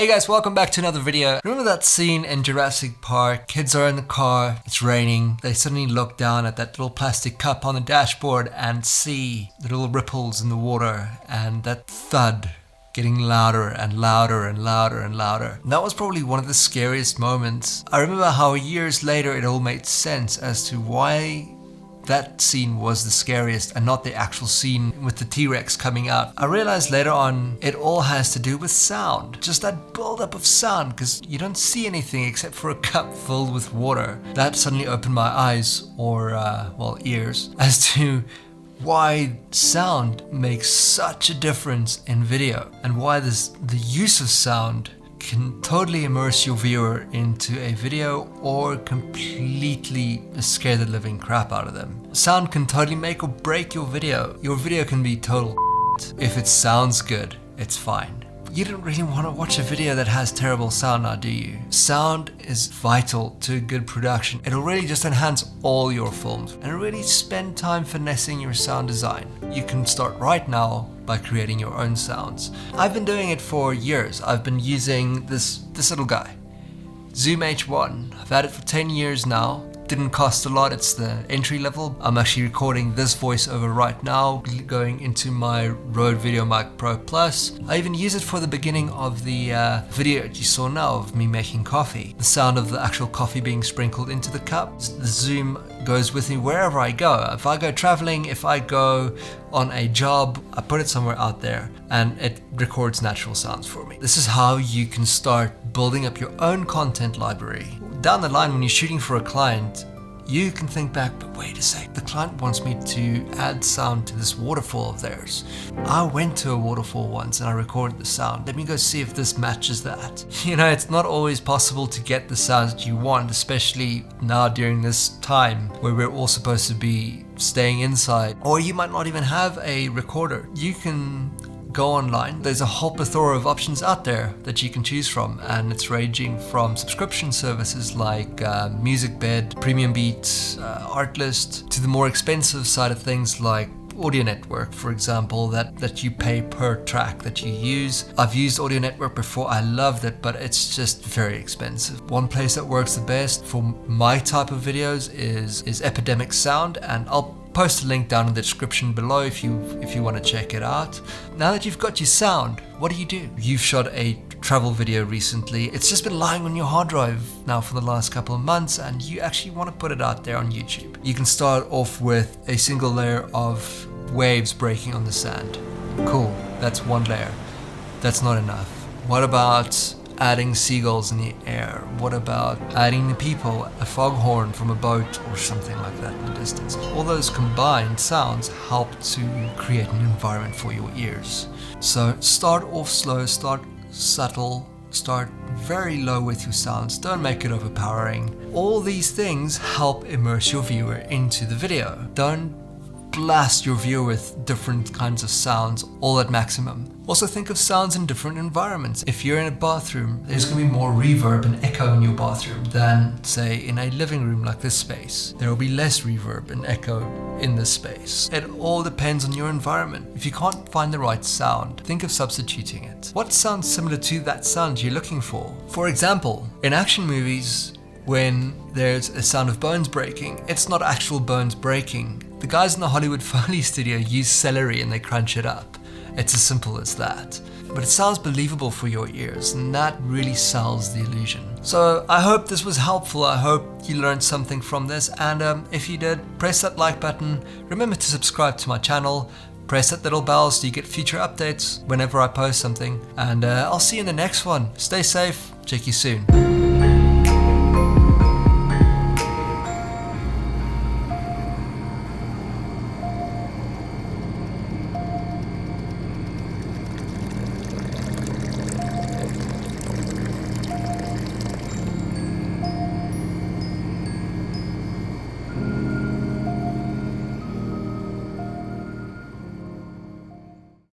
Hey guys, welcome back to another video. Remember that scene in Jurassic Park? Kids are in the car, it's raining, they suddenly look down at that little plastic cup on the dashboard and see the little ripples in the water and that thud getting louder and louder and louder and louder. And that was probably one of the scariest moments. I remember how years later it all made sense as to why that scene was the scariest and not the actual scene with the T-Rex coming out. I realized later on it all has to do with sound. Just that build-up of sound, because you don't see anything except for a cup filled with water. That suddenly opened my eyes, or ears, as to why sound makes such a difference in video and why the use of sound can totally immerse your viewer into a video or completely scare the living crap out of them. Sound can totally make or break your video. Your video can be total if it sounds good, it's fine. You don't really want to watch a video that has terrible sound now, do you? Sound is vital to a good production. It'll really just enhance all your films and really spend time finessing your sound design. You can start right now by creating your own sounds. I've been doing it for years. I've been using this little guy, Zoom H1. I've had it for 10 years now. Didn't cost a lot, it's the entry level. I'm actually recording this voiceover right now, going into my Rode VideoMic Pro Plus. I even use it for the beginning of the video that you saw now of me making coffee. The sound of the actual coffee being sprinkled into the cup. The Zoom goes with me wherever I go. If I go traveling, if I go on a job, I put it somewhere out there and it records natural sounds for me. This is how you can start building up your own content library. Down the line, when you're shooting for a client, you can think back, but wait a sec, the client wants me to add sound to this waterfall of theirs. I went to a waterfall once and I recorded the sound. Let me go see if this matches that. You know, it's not always possible to get the sounds that you want, especially now during this time where we're all supposed to be staying inside. Or you might not even have a recorder. You can go online. There's a whole plethora of options out there that you can choose from, and it's ranging from subscription services like MusicBed, Premium Beat, Artlist, to the more expensive side of things like Audio Network, for example, that you pay per track that you use. I've used Audio Network before, I loved it, but it's just very expensive. One place that works the best for my type of videos is Epidemic Sound, and I'll post a link down in the description below if you want to check it out. Now that you've got your sound, what do? You've shot a travel video recently. It's just been lying on your hard drive now for the last couple of months and you actually want to put it out there on YouTube. You can start off with a single layer of waves breaking on the sand. Cool, that's one layer. That's not enough. What about adding seagulls in the air? What about adding the people, a foghorn from a boat or something like that in the distance? All those combined sounds help to create an environment for your ears. So start off slow, start subtle, start very low with your sounds, don't make it overpowering. All these things help immerse your viewer into the video. Don't blast your viewer with different kinds of sounds all at maximum. Also think of sounds in different environments. If you're in a bathroom, there's going to be more reverb and echo in your bathroom than, say, in a living room like this space. There will be less reverb and echo in this space. It all depends on your environment. If you can't find the right sound, think of substituting it. What sounds similar to that sound you're looking for? For example, in action movies, when there's a sound of bones breaking, it's not actual bones breaking. The guys in the Hollywood Foley studio use celery and they crunch it up. It's as simple as that. But it sounds believable for your ears, and that really sells the illusion. So I hope this was helpful. I hope you learned something from this, and if you did, press that like button. Remember to subscribe to my channel. Press that little bell so you get future updates whenever I post something. And I'll see you in the next one. Stay safe. Check you soon.